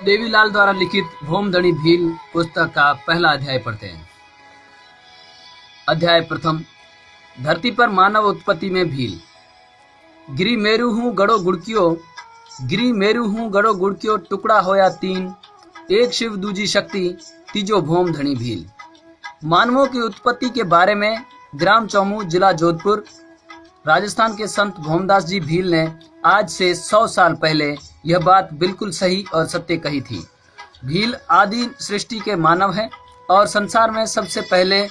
देवीलाल द्वारा लिखित भौमधनी भील पुस्तक का पहला अध्याय पढ़ते हैं। अध्याय प्रथम। धरती पर मानव उत्पत्ति में भील। गिरी मेरू हूँ गड़ो गुड़कियो टुकड़ा होया तीन, एक शिव दूजी शक्ति तीजो भौमधनी भील। मानवों की उत्पत्ति के बारे में ग्राम चौमू, जिला जोधपुर, राजस्थान के संत भौमदास जी भील ने आज से 100 साल पहले यह बात बिल्कुल सही और सत्य कही थी। भील आदि सृष्टि के मानव हैं और संसार में सबसे पहले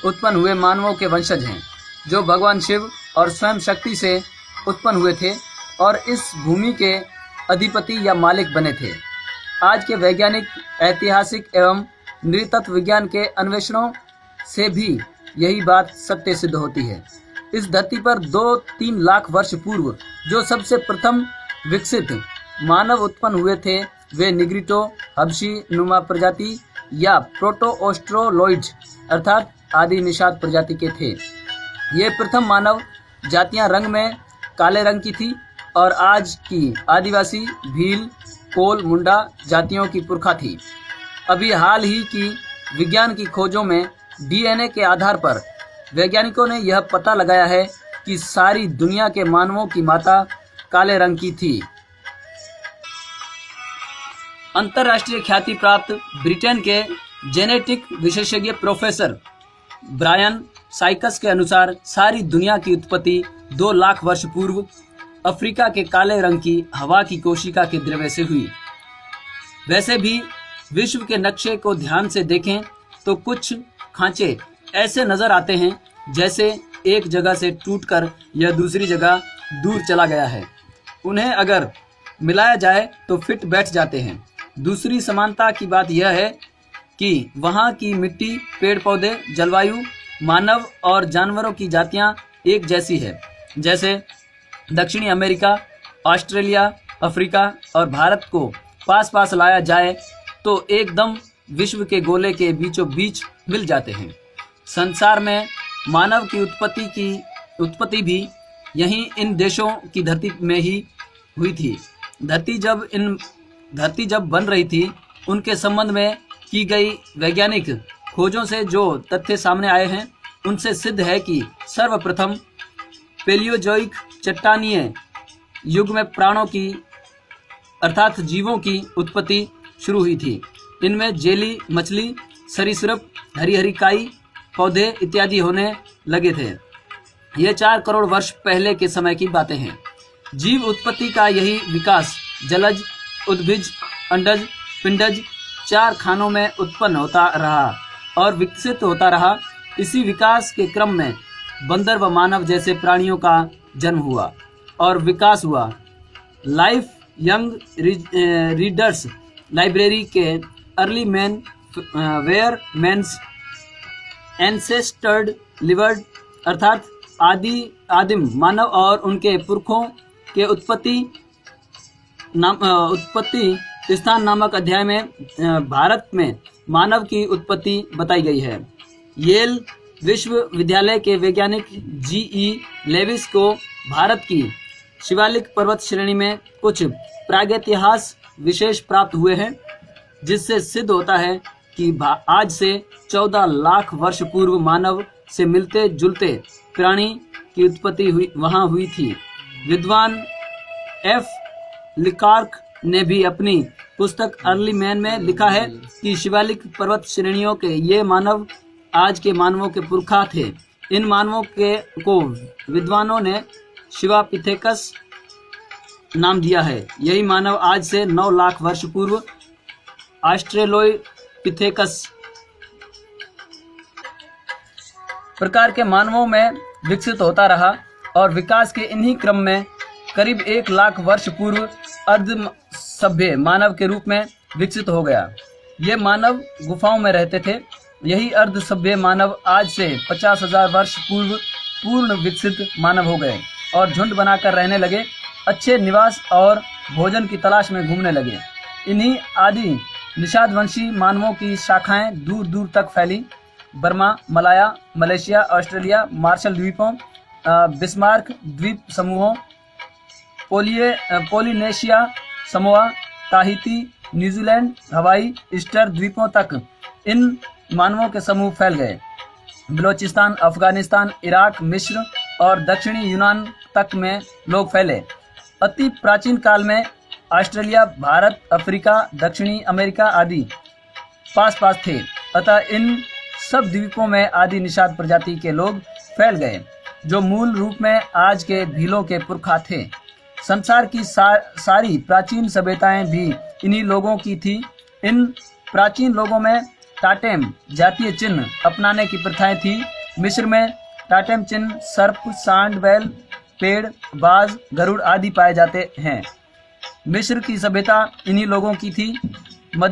उत्पन्न हुए मानवों के वंशज हैं, जो भगवान शिव और स्वयं शक्ति से उत्पन्न हुए थे और इस भूमि के अधिपति या मालिक बने थे। आज के वैज्ञानिक, ऐतिहासिक एवं नृतत्व विज्ञान के अन्वेषणों से भी यही बात सत्य सिद्ध होती है। इस धरती पर 2-3 लाख वर्ष पूर्व जो सबसे प्रथम विकसित मानव उत्पन्न हुए थे, वे निग्रिटो, हबशी नुमा प्रजाति या प्रोटोऑस्ट्रोलॉइड्स अर्थात आदि निषाद प्रजाति के थे। ये प्रथम मानव जातियां रंग में काले रंग की थी और आज की आदिवासी भील, कोल, मुंडा जातियों की पुरखा थी। अभी हाल ही की विज्ञान की खोजों में डीएनए के आधार पर वैज्ञानिकों ने यह पता लगाया है कि सारी दुनिया के मानवों की माता काले रंग की थी। अंतर्राष्ट्रीय ख्याति प्राप्त ब्रिटेन के जेनेटिक विशेषज्ञ प्रोफेसर ब्रायन साइकस के अनुसार सारी दुनिया की उत्पत्ति 2 लाख वर्ष पूर्व अफ्रीका के काले रंग की हवा की कोशिका के द्रव्य से हुई। वैसे भी विश्व के नक्शे को ध्यान से देखें तो कुछ खांचे ऐसे नजर आते हैं जैसे एक जगह से टूटकर यह दूसरी जगह दूर चला गया है। उन्हें अगर मिलाया जाए तो फिट बैठ जाते हैं। दूसरी समानता की बात यह है कि वहाँ की मिट्टी, पेड़ पौधे, जलवायु, मानव और जानवरों की जातियाँ एक जैसी है। जैसे दक्षिणी अमेरिका, ऑस्ट्रेलिया, अफ्रीका और भारत को पास पास लाया जाए तो एकदम विश्व के गोले के बीचों बीच मिल जाते हैं। संसार में मानव की उत्पत्ति भी यहीं इन देशों की धरती में ही हुई थी। धरती जब बन रही थी, उनके संबंध में की गई वैज्ञानिक खोजों से जो तथ्य सामने आए हैं, उनसे सिद्ध है कि सर्वप्रथम पेलियोजोइक चट्टानीय युग में प्राणों की अर्थात जीवों की उत्पत्ति शुरू हुई थी। इनमें जेली, मछली, सरीसृप, हरी हरी काई, पौधे इत्यादि होने लगे थे। ये 4 करोड़ वर्ष पहले के समय की बातें हैं। जीव उत्पत्ति का यही विकास जलज, उद्भिज, अंडज, पिंडज 4 खानों में उत्पन्न होता रहा और विकसित होता रहा। इसी विकास के क्रम में बंदर व मानव जैसे प्राणियों का जन्म हुआ और विकास हुआ। लाइफ यंग रीडर्स लाइब्रेरी के अर्ली मैन वेयर मैंस एंसेस्टर्ड लिवर्ड अर्थात आदिम मानव और उनके पुरखों के उत्पत्ति स्थान नामक अध्याय में भारत में मानव की उत्पत्ति बताई गई है। येल विश्वविद्यालय के वैज्ञानिक जी.ई. लेविस को भारत की शिवालिक पर्वत श्रेणी में कुछ प्रागैतिहास विशेष प्राप्त हुए हैं, जिससे सिद्ध होता है कि आज से 14 लाख वर्ष पूर्व मानव से मिलते जुलते प्राणी की उत्पत्ति वहां हुई थी। विद्वान एफ. लिकार्क ने भी अपनी पुस्तक अर्ली मैन में लिखा है कि शिवालिक पर्वत श्रेणियों के ये मानव आज के मानवों के पुरखा थे। इन मानवों को विद्वानों ने शिवापिथेकस नाम दिया है। यही मानव आज से 9 लाख वर्ष पूर्व ऑस्ट्रेलोपिथेकस प्रकार के मानवों में विकसित होता रहा और विकास के इन्हीं क्रम में करीब 1 लाख वर्ष पूर्व अर्ध सभ्य मानव के रूप में विकसित हो गया। ये मानव गुफाओं में रहते थे। यही अर्ध सभ्य मानव आज से 50,000 वर्ष पूर्व पूर्ण विकसित मानव हो गए और झुंड बनाकर रहने लगे। अच्छे निवास और भोजन की तलाश में घूमने लगे। इन्हीं आदि निषादवंशी मानवों की शाखाएं दूर दूर तक फैली। Burma, Malaya, Malaysia, Australia, Marshall द्वीपों, बिस्मार्क द्वीप समूहों, Polynesia, Samoa, Tahiti, New Zealand, Hawaii, Easter द्वीपों तक इन मानवों के समूह फैल गए। बलोचिस्तान, अफगानिस्तान, इराक, मिस्र और दक्षिणी यूनान तक में लोग फैले। अति प्राचीन काल में ऑस्ट्रेलिया, भारत, अफ्रीका, दक्षिणी अमेरिका आदि पास पास थे, अतः इन सब द्वीपों में आदि निषाद प्रजाति के लोग फैल गए, जो मूल रूप में आज के भीलों के पुरखा थे। संसार की सारी प्राचीन सभ्यताएं भी इन्हीं लोगों की थी। इन प्राचीन लोगों में टाटेम जातीय चिन्ह अपनाने की प्रथाएं थी। मिस्र में टाटेम चिन्ह सर्प, सांड, बैल, पेड़, बाज, गरुड़ आदि पाए जाते हैं। मिस्र की सभ्यता इन्हीं लोगों की थी। मध्य